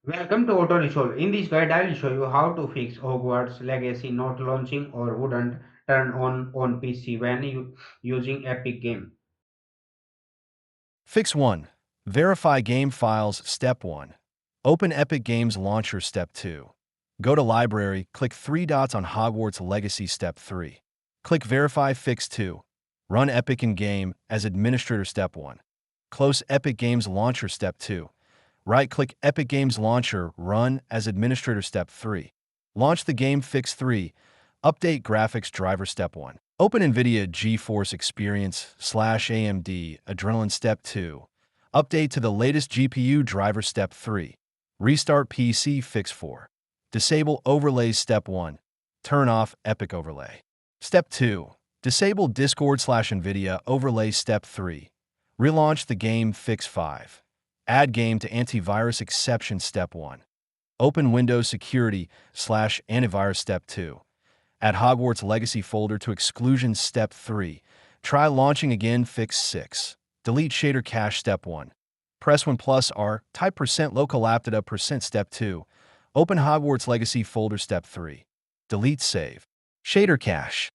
Welcome to Auto Resolve. In this guide, I will show you how to fix Hogwarts Legacy not launching or wouldn't turn on PC when you using Epic Game. Fix 1. Verify game files Step 1. Open Epic Games Launcher Step 2. Go to Library, click three dots on Hogwarts Legacy Step 3. Click Verify Fix 2. Run Epic in Game as Administrator Step 1. Close Epic Games Launcher Step 2. Right-click Epic Games Launcher, Run as Administrator Step 3. Launch the game Fix 3. Update Graphics Driver Step 1. Open NVIDIA GeForce Experience /AMD Adrenalin Step 2. Update to the latest GPU driver Step 3. Restart PC Fix 4. Disable Overlays Step 1. Turn off Epic Overlay. Step 2. Disable Discord /NVIDIA Overlay Step 3. Relaunch the game Fix 5. Add game to antivirus exception Step 1. Open Windows Security /Antivirus Step 2. Add Hogwarts Legacy folder to exclusions Step 3. Try launching again Fix 6. Delete shader cache Step 1. Press 1 plus R, type %localaptida Step 2. Open Hogwarts Legacy folder Step 3. Delete save. Shader cache.